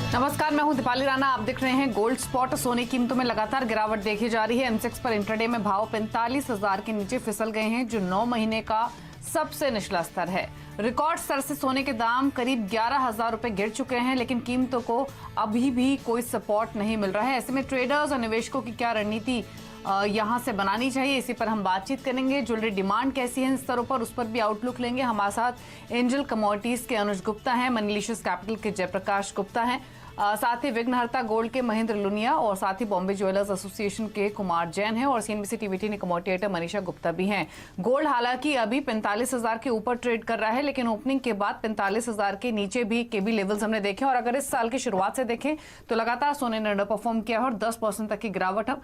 नमस्कार, मैं हूं दीपाली राणा। आप देख रहे हैं गोल्ड स्पॉट। सोने की कीमतों में लगातार गिरावट देखी जा रही है। एमसेक्स पर इंट्राडे में भाव 45,000 के नीचे फिसल गए हैं, जो 9 महीने का सबसे निचला स्तर है। रिकॉर्ड स्तर से सोने के दाम करीब 11,000 रुपए गिर चुके हैं, लेकिन कीमतों को अभी भी कोई सपोर्ट नहीं मिल रहा है। ऐसे में ट्रेडर्स और निवेशकों की क्या रणनीति यहां से बनानी चाहिए, इसी पर हम बातचीत करेंगे। ज्वेलरी डिमांड कैसी है इन स्तरों पर, उस पर भी आउटलुक लेंगे। हमारे साथ एंजल कमोडिटीज के अनुज गुप्ता हैं, मनीलिशियस कैपिटल के जयप्रकाश गुप्ता हैं, साथ ही विघ्नहर्ता गोल्ड के महेंद्र लुनिया और साथ ही बॉम्बे ज्वेलर्स एसोसिएशन के कुमार जैन हैं और सीएनबीसी टीवीटी ने कमोडिटी मनीषा गुप्ता भी हैं। गोल्ड हालांकि अभी 45,000 के ऊपर ट्रेड कर रहा है, लेकिन ओपनिंग के बाद 45,000 के नीचे भी केबी लेवल्स हमने देखे। और अगर इस साल की शुरुआत से देखें तो लगातार सोने ने अंडर परफॉर्म किया है और 10% तक की गिरावट हम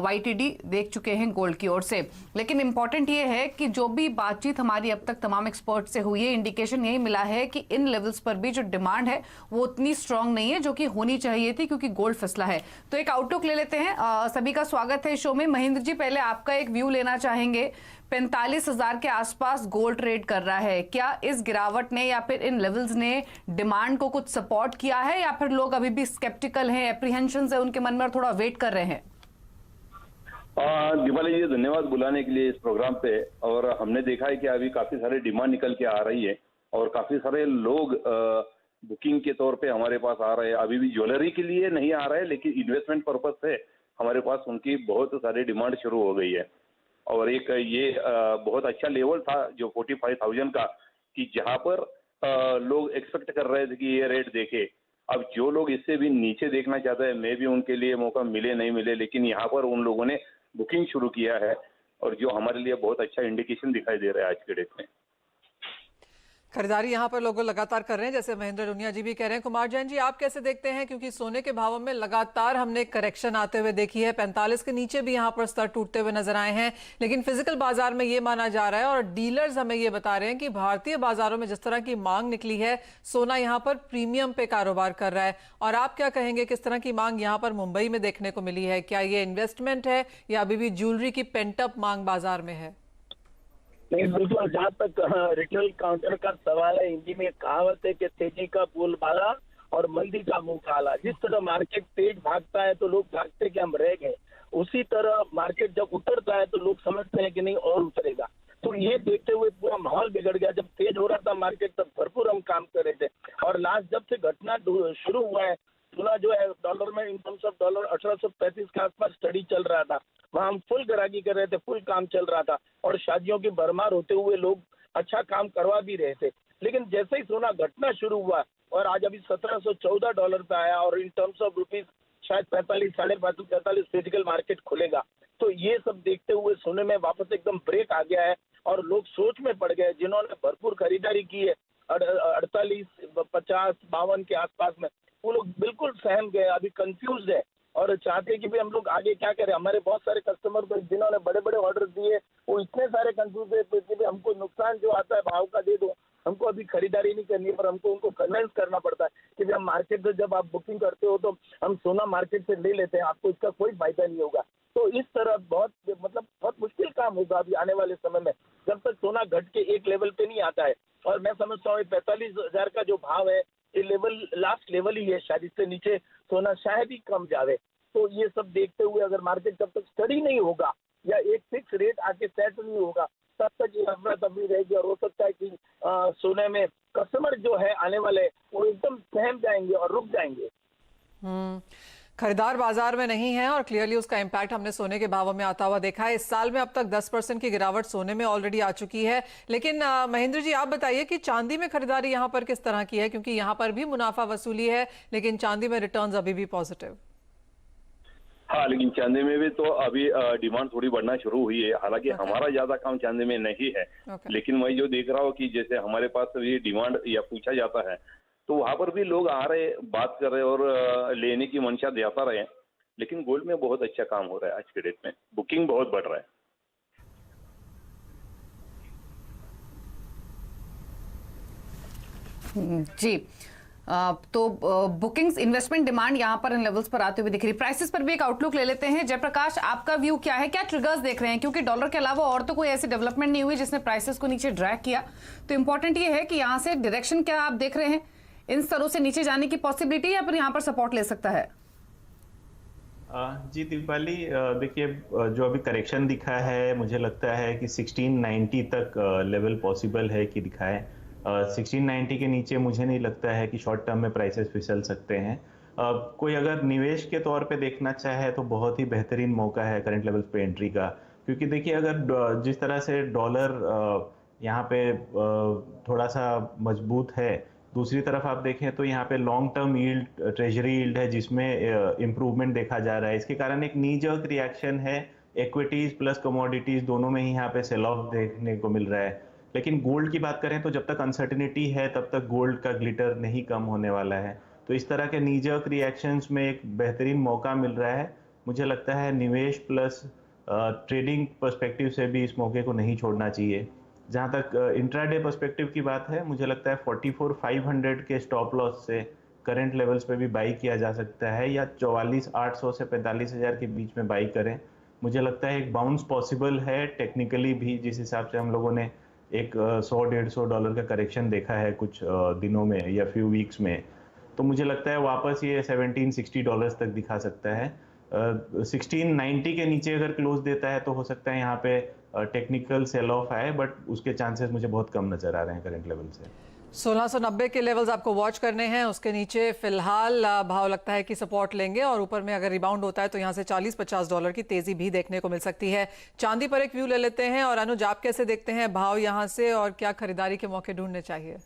वाईटीडी देख चुके हैं गोल्ड की ओर से। लेकिन इंपॉर्टेंट ये है कि जो भी बातचीत हमारी अब तक तमाम एक्सपर्ट से हुई है, इंडिकेशन यही मिला है कि इन लेवल्स पर भी जो डिमांड है वो उतनी स्ट्रांग नहीं है जो कि होनी चाहिए थी, क्योंकि गोल्ड फिसला है। तो एक आउटलुक ले लेते हैं। सभी का स्वागत है शो में। महेंद्र जी, पहले आपका एक व्यू लेना चाहेंगे। 45,000 के आसपास गोल्ड ट्रेड कर रहा है, क्या इस गिरावट ने या फिर इन लेवल्स ने डिमांड को कुछ सपोर्ट किया है, या फिर लोग अभी भी स्केप्टिकल हैं, एप्रीहेंशन है उनके मन में और थोड़ा वेट कर रहे हैं? दीपाली जी, धन्यवाद बुलाने के लिए इस प्रोग्राम पे। और हमने देखा है कि अभी काफी सारे डिमांड निकल के आ रही है और काफी सारे लोग बुकिंग के तौर पे हमारे पास आ रहे हैं। अभी भी ज्वेलरी के लिए नहीं आ रहे, लेकिन इन्वेस्टमेंट पर्पज से हमारे पास उनकी बहुत सारी डिमांड शुरू हो गई है। और एक ये बहुत अच्छा लेवल था जो 45,000 का, कि जहां पर लोग एक्सपेक्ट कर रहे थे कि ये रेट देखे। अब जो लोग इससे भी नीचे देखना चाहते हैं, मैं भी उनके लिए मौका मिले नहीं मिले, लेकिन यहाँ पर उन लोगों ने बुकिंग शुरू किया है, और जो हमारे लिए बहुत अच्छा इंडिकेशन दिखाई दे रहा है आज के डेट में। खरीदारी यहाँ पर लोग लगातार कर रहे हैं, जैसे महेंद्र लुनिया जी भी कह रहे हैं। कुमार जैन जी, आप कैसे देखते हैं, क्योंकि सोने के भावों में लगातार हमने करेक्शन आते हुए देखी है, 45 के नीचे भी यहाँ पर स्तर टूटते हुए नजर आए हैं, लेकिन फिजिकल बाजार में ये माना जा रहा है और डीलर्स हमें ये बता रहे हैं कि भारतीय बाजारों में जिस तरह की मांग निकली है, सोना यहाँ पर प्रीमियम पे कारोबार कर रहा है। और आप क्या कहेंगे, किस तरह की मांग यहाँ पर मुंबई में देखने को मिली है? क्या ये इन्वेस्टमेंट है या अभी भी ज्वेलरी की पेंटअप मांग बाजार में है? नहीं, बिल्कुल। जहाँ तक रिटेल काउंटर का सवाल है, हिंदी में एक कहावत है कि तेजी का बोलबाला और मंदी का मुंह काला। जिस तरह मार्केट तेज भागता है तो लोग भागते कि हम रह गए, उसी तरह मार्केट जब उतरता है तो लोग समझते हैं कि नहीं और उतरेगा। तो ये देखते हुए पूरा माहौल बिगड़ गया। जब तेज हो रहा था मार्केट तब भरपूर हम काम कर रहे थे, और लास्ट जब से घटना शुरू हुआ है, सोना जो है डॉलर में इन टर्म्स ऑफ डॉलर 1835 के आसपास स्टडी चल रहा था, वहाँ हम फुल ग्राहकी कर रहे थे, फुल काम चल रहा था, और शादियों की भरमार होते हुए लोग अच्छा काम करवा भी रहे थे। लेकिन जैसे ही सोना घटना शुरू हुआ और आज अभी 1714 डॉलर पे आया, और इन टर्म्स ऑफ रुपीज शायद 45, 45 फिजिकल मार्केट खुलेगा, तो ये सब देखते हुए सोने में वापस एकदम ब्रेक आ गया है और लोग सोच में पड़ गए। जिन्होंने भरपूर खरीदारी की है 48, 50, 52 के आसपास में, वो लोग बिल्कुल सहम गए, अभी कंफ्यूज है और चाहते हैं कि भाई हम लोग आगे क्या करें। हमारे बहुत सारे कस्टमर जिन्होंने बड़े बड़े ऑर्डर दिए, वो इतने सारे कंफ्यूज है कि हमको नुकसान जो आता है भाव का दे दो, हमको अभी खरीदारी नहीं करनी है। पर हमको उनको कन्विंस करना पड़ता है कि भाई हम मार्केट से, जब आप बुकिंग करते हो तो हम सोना मार्केट से ले लेते हैं, आपको इसका कोई फायदा नहीं होगा। तो इस तरह बहुत मुश्किल काम होगा अभी आने वाले समय में, जब तक सोना घट के एक लेवल पे नहीं आता है। और मैं समझता हूँ 45,000 का जो भाव है, ये लेवल लास्ट लेवल ही है, शायद इससे नीचे सोना शायद ही कम जावे। तो ये सब देखते हुए अगर मार्केट जब तक स्टडी नहीं होगा या एक फिक्स रेट आके सेट नहीं होगा, तब तक ये अफरा तफरी रहेगी। और हो सकता है कि सोने में कस्टमर जो है आने वाले, वो एकदम सहम जाएंगे और रुक जाएंगे। खरीदार बाजार में नहीं है और क्लियरली उसका इम्पैक्ट हमने सोने के भावों में आता हुआ देखा है। इस साल में अब तक 10% की गिरावट सोने में ऑलरेडी आ चुकी है। लेकिन महेंद्र जी, आप बताइए कि चांदी में खरीदारी यहाँ पर किस तरह की है, क्योंकि यहाँ पर भी मुनाफा वसूली है, लेकिन चांदी में रिटर्न्स अभी भी पॉजिटिव। हाँ, लेकिन चांदी में भी तो अभी डिमांड थोड़ी बढ़ना शुरू हुई है। हालांकि हमारा ज्यादा काम चांदी में नहीं है, लेकिन मैं जो देख रहा हूँ कि जैसे हमारे पास भी डिमांड या पूछा जाता है, तो वहां पर भी लोग आ रहे, बात कर रहे और लेने की मंशा दिखाता रहे। लेकिन गोल्ड में बहुत अच्छा काम हो रहा है आज के डेट में, बुकिंग बहुत बढ़ रहा है। जी, तो बुकिंग्स, इन्वेस्टमेंट डिमांड यहाँ पर इन लेवल्स पर आते हुए दिख रही। प्राइसेस पर भी एक आउटलुक ले लेते हैं। जयप्रकाश, आपका व्यू क्या है, क्या ट्रिगर्स देख रहे हैं, क्योंकि डॉलर के अलावा और तो कोई ऐसी डेवलपमेंट नहीं हुई जिसने प्राइसेस को नीचे ड्रैग किया। तो इंपॉर्टेंट ये है कि यहाँ से डायरेक्शन क्या आप देख रहे हैं, इन स्तरों से नीचे जाने की पॉसिबिलिटी या फिर यहाँ पर सपोर्ट ले सकता है? जी दीपाली, देखिए जो अभी करेक्शन दिखा है मुझे लगता है कि 1690 तक लेवल पॉसिबल है कि दिखाए। 1690 के नीचे मुझे नहीं लगता है कि शॉर्ट टर्म में प्राइसेस फिसल सकते हैं। कोई अगर निवेश के तौर पे देखना चाहे तो बहुत ही बेहतरीन मौका है करंट लेवल्स पे एंट्री का, क्योंकि देखिए अगर जिस तरह से डॉलर यहाँ पे थोड़ा सा मजबूत है, दूसरी तरफ आप देखें तो यहाँ पे long term yield, treasury yield है जिसमें इम्प्रूवमेंट देखा जा रहा है। इसके कारण एक नी जर्क रिएक्शन है, इक्विटीज प्लस कमोडिटीज दोनों में ही यहाँ पे सेल ऑफ देखने को मिल रहा है। लेकिन गोल्ड की बात करें तो जब तक अनसर्टिनिटी है तब तक गोल्ड का ग्लिटर नहीं कम होने वाला है। तो इस तरह के नी जर्क रिएक्शंस में एक बेहतरीन मौका मिल रहा है। मुझे लगता है निवेश प्लस ट्रेडिंग पर्सपेक्टिव से भी इस मौके को नहीं छोड़ना चाहिए। जहाँ तक इंट्राडे पर्सपेक्टिव की बात है, मुझे लगता है 44,500 के स्टॉप लॉस से करंट लेवल्स पे भी बाई किया जा सकता है, या 44,800 से 45,000 के बीच में बाई करें। मुझे लगता है एक बाउंस पॉसिबल है टेक्निकली भी, जिस हिसाब से हम लोगों ने एक $100-150 का करेक्शन देखा है कुछ दिनों में या फ्यू वीक्स में। तो मुझे लगता है वापस ये $1760 तक दिखा सकता है। 1690 के नीचे अगर क्लोज देता है तो हो सकता है यहाँ पे टेक्निकल सेल ऑफ आए, बट उसके चांसेस मुझे बहुत कम नजर आ रहे हैं करंट लेवल से। 1690 के लेवल्स आपको वॉच करने हैं, उसके नीचे फिलहाल भाव लगता है कि सपोर्ट लेंगे और ऊपर में अगर रिबाउंड होता है तो यहाँ से $40-50 की तेजी भी देखने को मिल सकती है। चांदी पर एक व्यू ले लेते हैं और अनुज, आप कैसे देखते हैं भाव यहाँ से और क्या खरीदारी के मौके ढूंढने चाहिए?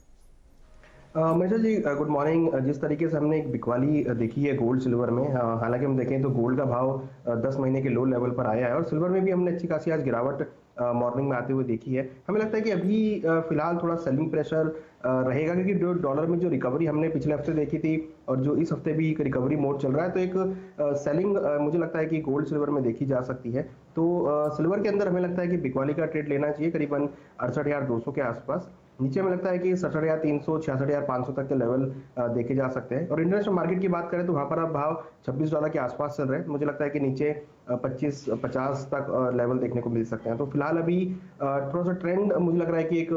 Mishra ji good morning. जिस तरीके से हमने एक बिकवाली देखी है गोल्ड सिल्वर में, हालांकि हम देखें तो गोल्ड का भाव 10 महीने के लो लेवल पर आया है और सिल्वर में भी हमने अच्छी खासी आज गिरावट मॉर्निंग में आते हुए देखी है। हमें लगता है कि अभी फिलहाल थोड़ा सेलिंग प्रेशर रहेगा, क्योंकि जो डॉलर में जो रिकवरी हमने पिछले हफ्ते देखी थी और जो इस हफ्ते भी एक रिकवरी मोड चल रहा है, तो एक सेलिंग मुझे लगता है कि गोल्ड सिल्वर में देखी जा सकती है। तो सिल्वर के अंदर हमें लगता है कि बिकवाली का ट्रेड लेना चाहिए करीबन 68,200 के आसपास। नीचे में लगता है कि 67,300, 66,500 तक के लेवल देखे जा सकते हैं। और इंटरनेशनल मार्केट की बात करें तो वहाँ पर अब भाव $26 के आसपास चल रहे हैं। मुझे लगता है कि नीचे 25-50 तक लेवल देखने को मिल सकते हैं। तो फिलहाल अभी थोड़ा सा ट्रेंड मुझे लग रहा है कि एक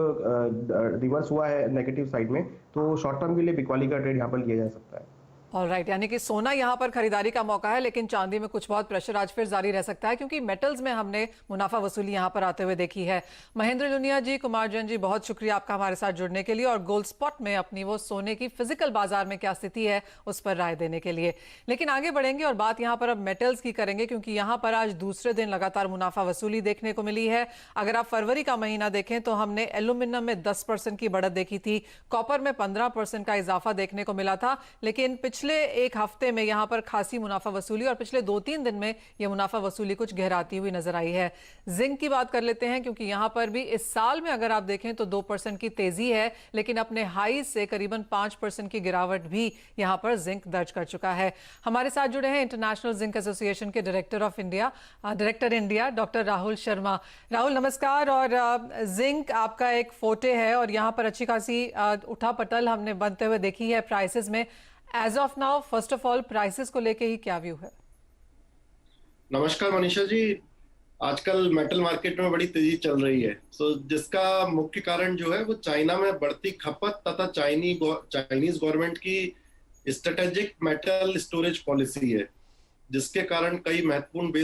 रिवर्स हुआ है नेगेटिव साइड में, तो शॉर्ट टर्म के लिए बिकवाली का ट्रेड यहाँ पर लिया जा सकता है। ऑलराइट, यानी कि सोना यहाँ पर खरीदारी का मौका है, लेकिन चांदी में कुछ बहुत प्रेशर आज फिर जारी रह सकता है, क्योंकि मेटल्स में हमने मुनाफा वसूली यहाँ पर आते हुए देखी है। महेंद्र लुनिया जी, कुमार जैन जी, बहुत शुक्रिया आपका हमारे साथ जुड़ने के लिए और गोल्ड स्पॉट में अपनी वो सोने की फिजिकल बाजार में क्या स्थिति है उस पर राय देने के लिए। लेकिन आगे बढ़ेंगे और बात यहाँ पर अब मेटल्स की करेंगे, क्योंकि यहाँ पर आज दूसरे दिन लगातार मुनाफा वसूली देखने को मिली है। अगर आप फरवरी का महीना देखें तो हमने एल्यूमिनियम में 10% की बढ़त देखी थी, कॉपर में 15% का इजाफा देखने को मिला था, लेकिन पिछले एक हफ्ते में यहां पर खासी मुनाफा वसूली और पिछले 2-3 दिन में यह मुनाफा वसूली कुछ गहराती हुई नजर आई है। जिंक की बात कर लेते हैं, क्योंकि यहां पर भी इस साल में अगर आप देखें तो 2% की तेजी है, लेकिन अपने हाई से करीबन 5% की गिरावट भी यहां पर जिंक दर्ज कर चुका है। हमारे साथ जुड़े हैं इंटरनेशनल जिंक एसोसिएशन के director India doctor Rahul Sharma. Rahul नमस्कार। और जिंक आपका एक फोटे है और यहां पर अच्छी खासी उठापटल हमने बनते हुए देखी है प्राइसेस में। As of now, first of all prices को लेके ही क्या व्यू है? नमस्कार मनीषा जी। आजकल मेटल मार्केट में बड़ी तेजी चल रही है, जिसका मुख्य कारण जो है वो चाइना में बढ़ती खपत तथा चाइनीज गवर्नमेंट की स्ट्रेटेजिक मेटल स्टोरेज पॉलिसी है, जिसके कारण कई महत्वपूर्ण